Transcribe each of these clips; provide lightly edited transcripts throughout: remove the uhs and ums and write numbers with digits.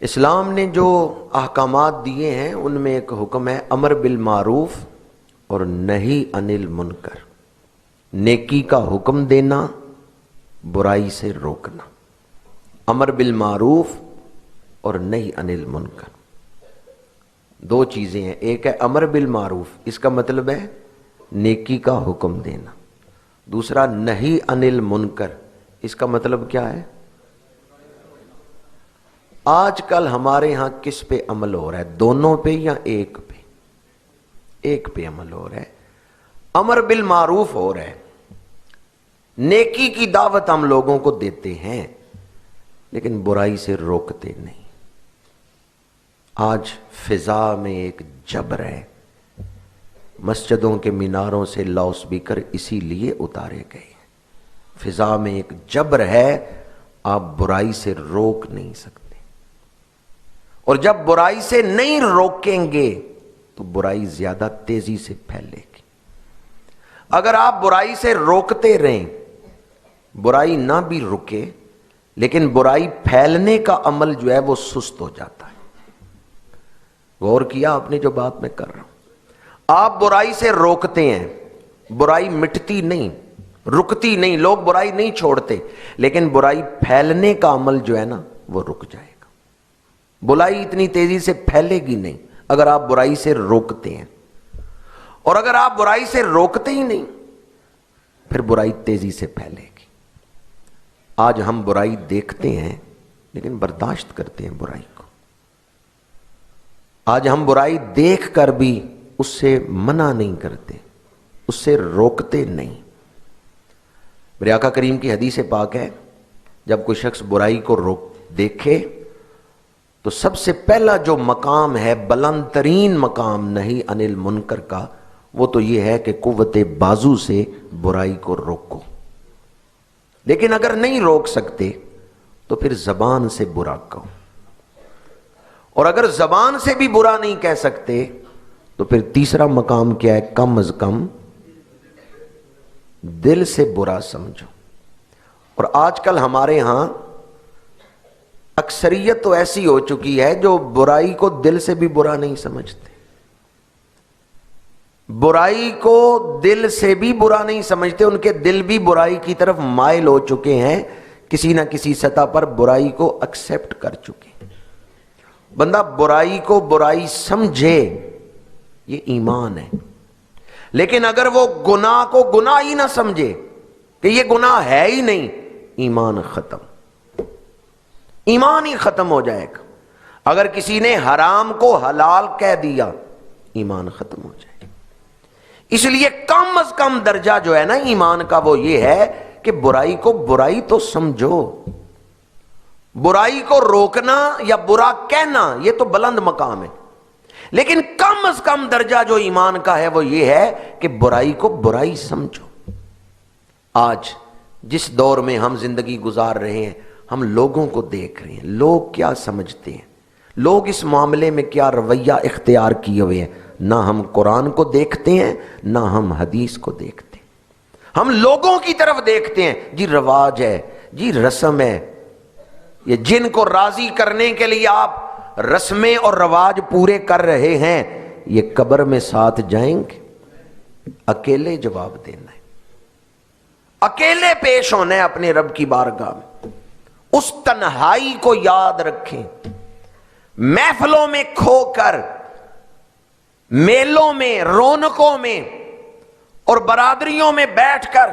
اسلام نے جو احکامات دیے ہیں ان میں ایک حکم ہے امر بالمعروف اور نہی عن المنکر، نیکی کا حکم دینا، برائی سے روکنا۔ امر بالمعروف اور نہی عن المنکر دو چیزیں ہیں۔ ایک ہے امر بالمعروف، اس کا مطلب ہے نیکی کا حکم دینا۔ دوسرا نہی عن المنکر، اس کا مطلب کیا ہے؟ آج کل ہمارے ہاں کس پہ عمل ہو رہا ہے؟ دونوں پہ یا ایک پہ؟ ایک پہ عمل ہو رہا ہے۔ امر بالمعروف ہو رہا ہے، نیکی کی دعوت ہم لوگوں کو دیتے ہیں لیکن برائی سے روکتے نہیں۔ آج فضا میں ایک جبر ہے، مسجدوں کے میناروں سے لاؤڈ سپیکر اسی لیے اتارے گئے ہیں۔ فضا میں ایک جبر ہے، آپ برائی سے روک نہیں سکتے، اور جب برائی سے نہیں روکیں گے تو برائی زیادہ تیزی سے پھیلے گی۔ اگر آپ برائی سے روکتے رہیں، برائی نہ بھی رکے لیکن برائی پھیلنے کا عمل جو ہے وہ سست ہو جاتا ہے۔ غور کیا آپ نے جو بات میں کر رہا ہوں؟ آپ برائی سے روکتے ہیں، برائی مٹتی نہیں، رکتی نہیں، لوگ برائی نہیں چھوڑتے، لیکن برائی پھیلنے کا عمل جو ہے نا وہ رک جائے گا۔ برائی اتنی تیزی سے پھیلے گی نہیں اگر آپ برائی سے روکتے ہیں، اور اگر آپ برائی سے روکتے ہی نہیں پھر برائی تیزی سے پھیلے گی۔ آج ہم برائی دیکھتے ہیں لیکن برداشت کرتے ہیں برائی کو۔ آج ہم برائی دیکھ کر بھی اس سے منع نہیں کرتے، اس سے روکتے نہیں۔ میرے آقا کریم کی حدیث پاک ہے، جب کوئی شخص برائی کو دیکھے تو سب سے پہلا جو مقام ہے، بلند ترین مقام نہی عن المنکر کا، وہ تو یہ ہے کہ قوت بازو سے برائی کو روکو۔ لیکن اگر نہیں روک سکتے تو پھر زبان سے برا کہو، اور اگر زبان سے بھی برا نہیں کہہ سکتے تو پھر تیسرا مقام کیا ہے؟ کم از کم دل سے برا سمجھو۔ اور آج کل ہمارے ہاں اکثریت تو ایسی ہو چکی ہے جو برائی کو دل سے بھی برا نہیں سمجھتے، برائی کو دل سے بھی برا نہیں سمجھتے، ان کے دل بھی برائی کی طرف مائل ہو چکے ہیں، کسی نہ کسی سطح پر برائی کو ایکسپٹ کر چکے ہیں۔ بندہ برائی کو برائی سمجھے یہ ایمان ہے، لیکن اگر وہ گناہ کو گناہ ہی نہ سمجھے کہ یہ گناہ ہے ہی نہیں، ایمان ختم، ایمان ہی ختم ہو جائے گا۔ اگر کسی نے حرام کو حلال کہہ دیا، ایمان ختم ہو جائے گا۔ اس لیے کم از کم درجہ جو ہے نا ایمان کا وہ یہ ہے کہ برائی کو برائی تو سمجھو۔ برائی کو روکنا یا برا کہنا یہ تو بلند مقام ہے، لیکن کم از کم درجہ جو ایمان کا ہے وہ یہ ہے کہ برائی کو برائی سمجھو۔ آج جس دور میں ہم زندگی گزار رہے ہیں، ہم لوگوں کو دیکھ رہے ہیں، لوگ کیا سمجھتے ہیں، لوگ اس معاملے میں کیا رویہ اختیار کیے ہوئے ہیں۔ نہ ہم قرآن کو دیکھتے ہیں، نہ ہم حدیث کو دیکھتے ہیں، ہم لوگوں کی طرف دیکھتے ہیں۔ جی رواج ہے، جی رسم ہے، یہ جن کو راضی کرنے کے لیے آپ رسمیں اور رواج پورے کر رہے ہیں، یہ قبر میں ساتھ جائیں گے؟ اکیلے جواب دینا ہے، اکیلے پیش ہونا ہے اپنے رب کی بارگاہ میں۔ اس تنہائی کو یاد رکھیں، محفلوں میں کھو کر، میلوں میں، رونقوں میں اور برادریوں میں بیٹھ کر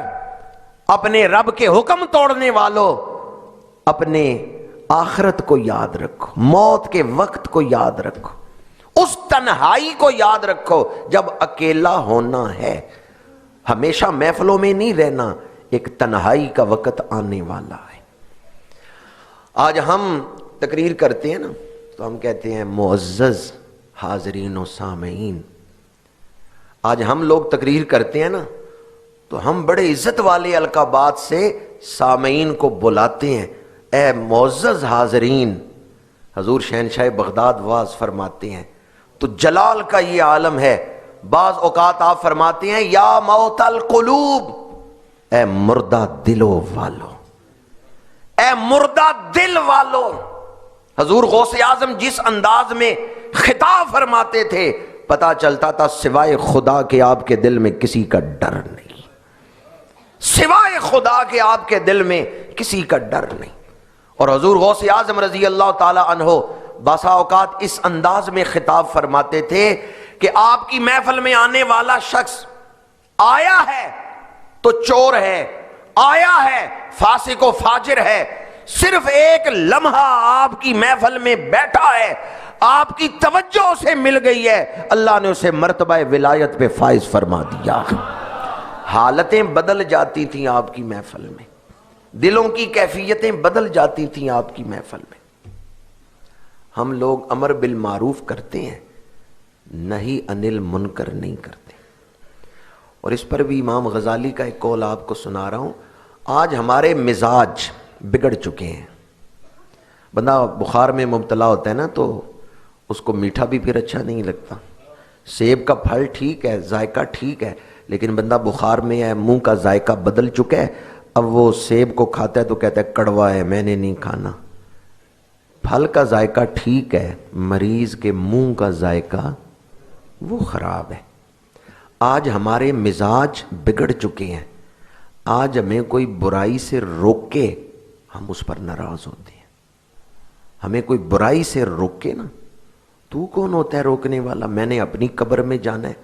اپنے رب کے حکم توڑنے والوں، اپنے آخرت کو یاد رکھو، موت کے وقت کو یاد رکھو، اس تنہائی کو یاد رکھو جب اکیلا ہونا ہے۔ ہمیشہ محفلوں میں نہیں رہنا، ایک تنہائی کا وقت آنے والا ہے۔ آج ہم تقریر کرتے ہیں نا تو ہم کہتے ہیں معزز حاضرین و سامعین۔ آج ہم لوگ تقریر کرتے ہیں نا تو ہم بڑے عزت والے القابات سے سامعین کو بلاتے ہیں، اے معزز حاضرین۔ حضور شہنشاہ بغداد واز فرماتے ہیں تو جلال کا یہ عالم ہے، بعض اوقات آپ فرماتے ہیں یا موت القلوب، اے مردہ دلوں والو، اے مردہ دل والو، حضور غوث اعظم جس انداز میں خطاب فرماتے تھے پتا چلتا تھا سوائے خدا کے آپ کے دل میں کسی کا ڈر نہیں، سوائے خدا کے آپ کے دل میں کسی کا ڈر نہیں۔ اور حضور غوث اعظم رضی اللہ تعالی عنہ باسا اوقات اس انداز میں خطاب فرماتے تھے کہ آپ کی محفل میں آنے والا شخص آیا ہے تو چور ہے، آیا ہے فاسق و فاجر ہے، صرف ایک لمحہ آپ کی محفل میں بیٹھا ہے، آپ کی توجہ اسے مل گئی ہے، اللہ نے اسے مرتبہ ولایت پہ فائز فرما دیا۔ حالتیں بدل جاتی تھیں آپ کی محفل میں، دلوں کی کیفیتیں بدل جاتی تھیں آپ کی محفل میں۔ ہم لوگ امر بالمعروف کرتے ہیں، نہی انل منکر نہیں کرتے۔ اور اس پر بھی امام غزالی کا ایک قول آپ کو سنا رہا ہوں۔ آج ہمارے مزاج بگڑ چکے ہیں۔ بندہ بخار میں مبتلا ہوتا ہے نا تو اس کو میٹھا بھی پھر اچھا نہیں لگتا۔ سیب کا پھل ٹھیک ہے، ذائقہ ٹھیک ہے، لیکن بندہ بخار میں ہے، منہ کا ذائقہ بدل چکا ہے، اب وہ سیب کو کھاتا ہے تو کہتا ہے کڑوا ہے، میں نے نہیں کھانا۔ پھل کا ذائقہ ٹھیک ہے، مریض کے منہ کا ذائقہ وہ خراب ہے۔ آج ہمارے مزاج بگڑ چکے ہیں۔ آج ہمیں کوئی برائی سے روکے ہم اس پر ناراض ہوتے ہیں۔ ہمیں کوئی برائی سے روکے نا، تو کون ہوتا ہے روکنے والا؟ میں نے اپنی قبر میں جانا ہے،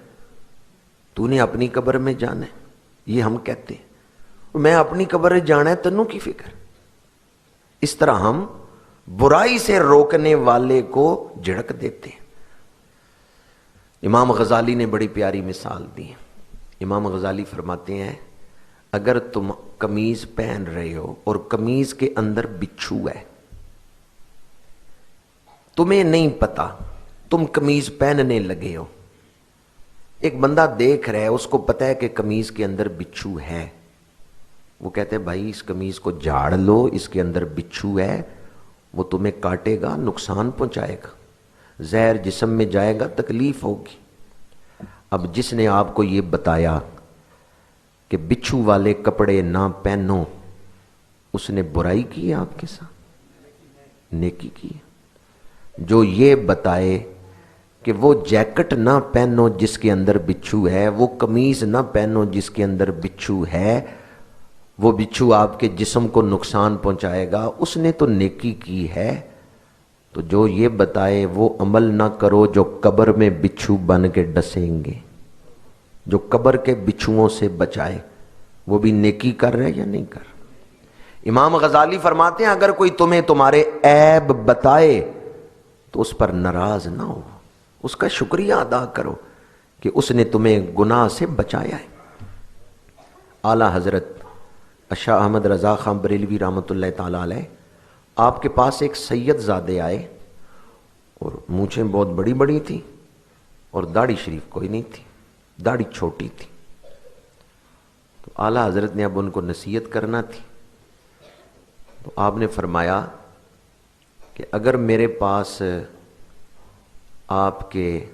تو نے اپنی قبر میں جانا ہے، یہ ہم کہتے ہیں۔ میں اپنی قبر میں جانا ہے، تنوں کی فکر۔ اس طرح ہم برائی سے روکنے والے کو جھڑک دیتے ہیں۔ امام غزالی نے بڑی پیاری مثال دی ہے۔ امام غزالی فرماتے ہیں اگر تم قمیض پہن رہے ہو اور قمیض کے اندر بچھو ہے، تمہیں نہیں پتا، تم قمیض پہننے لگے ہو، ایک بندہ دیکھ رہا ہے، اس کو پتا ہے کہ قمیض کے اندر بچھو ہے، وہ کہتے ہیں بھائی اس قمیض کو جھاڑ لو، اس کے اندر بچھو ہے، وہ تمہیں کاٹے گا، نقصان پہنچائے گا، زہر جسم میں جائے گا، تکلیف ہوگی۔ اب جس نے آپ کو یہ بتایا کہ بچھو والے کپڑے نہ پہنو، اس نے برائی کی ہے آپ کے ساتھ، نیکی کی ہے۔ جو یہ بتائے کہ وہ جیکٹ نہ پہنو جس کے اندر بچھو ہے، وہ قمیض نہ پہنو جس کے اندر بچھو ہے، وہ بچھو آپ کے جسم کو نقصان پہنچائے گا، اس نے تو نیکی کی ہے۔ تو جو یہ بتائے وہ عمل نہ کرو جو قبر میں بچھو بن کے ڈسیں گے، جو قبر کے بچھوؤں سے بچائے، وہ بھی نیکی کر رہے یا نہیں کر۔ امام غزالی فرماتے ہیں اگر کوئی تمہیں تمہارے عیب بتائے تو اس پر ناراض نہ ہو، اس کا شکریہ ادا کرو کہ اس نے تمہیں گناہ سے بچایا ہے۔ اعلیٰ حضرت شاہ احمد رضا خان بریلوی رحمۃ اللہ تعالی علیہ، آپ کے پاس ایک سید زادے آئے اور مونچھیں بہت بڑی بڑی تھی اور داڑھی شریف کوئی نہیں تھی، داڑھی چھوٹی تھی۔ تو اعلیٰ حضرت نے اب ان کو نصیحت کرنا تھی، تو آپ نے فرمایا کہ اگر میرے پاس آپ کے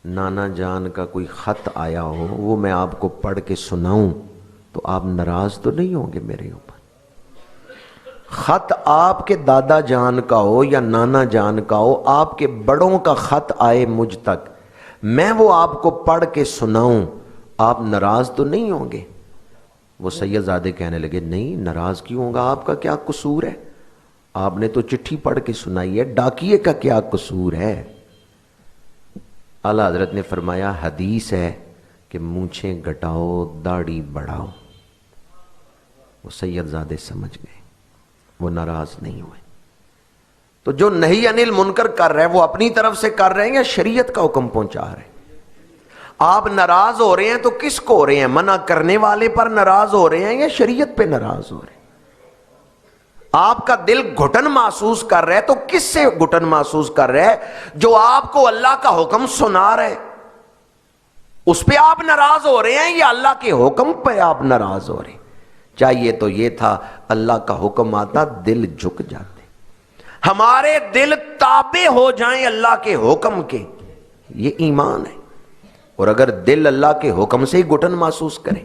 نانا جان کا کوئی خط آیا ہو، وہ میں آپ کو پڑھ کے سناؤں تو آپ ناراض تو نہیں ہوں گے میرے اوپر؟ خط آپ کے دادا جان کا ہو یا نانا جان کا ہو، آپ کے بڑوں کا خط آئے مجھ تک، میں وہ آپ کو پڑھ کے سناؤں، آپ ناراض تو نہیں ہوں گے؟ وہ سید زادے کہنے لگے نہیں، ناراض کیوں ہوگا، آپ کا کیا قصور ہے؟ آپ نے تو چٹھی پڑھ کے سنائی ہے، ڈاکیے کا کیا قصور ہے؟ اعلیٰ حضرت نے فرمایا حدیث ہے کہ مونچھیں گھٹاؤ داڑھی بڑھاؤ۔ وہ سید زادے سمجھ گئے، وہ ناراض نہیں ہوئے۔ تو جو نہی انل منکر کر رہے ہیں وہ اپنی طرف سے کر رہے ہیں یا شریعت کا حکم پہنچا رہے ہیں؟ آپ ناراض ہو رہے ہیں تو کس کو ہو رہے ہیں؟ منع کرنے والے پر ناراض ہو رہے ہیں یا شریعت پہ ناراض ہو رہے ہیں؟ آپ کا دل گھٹن محسوس کر رہا ہے تو کس سے گھٹن محسوس کر رہا ہے؟ جو آپ کو اللہ کا حکم سنا رہے اس پہ آپ ناراض ہو رہے ہیں یا اللہ کے حکم پہ آپ ناراض ہو رہے ہیں؟ چاہیے تو یہ تھا اللہ کا حکم آتا دل جھک جاتے، ہمارے دل تابع ہو جائیں اللہ کے حکم کے، یہ ایمان ہے۔ اور اگر دل اللہ کے حکم سے ہی گھٹن محسوس کرے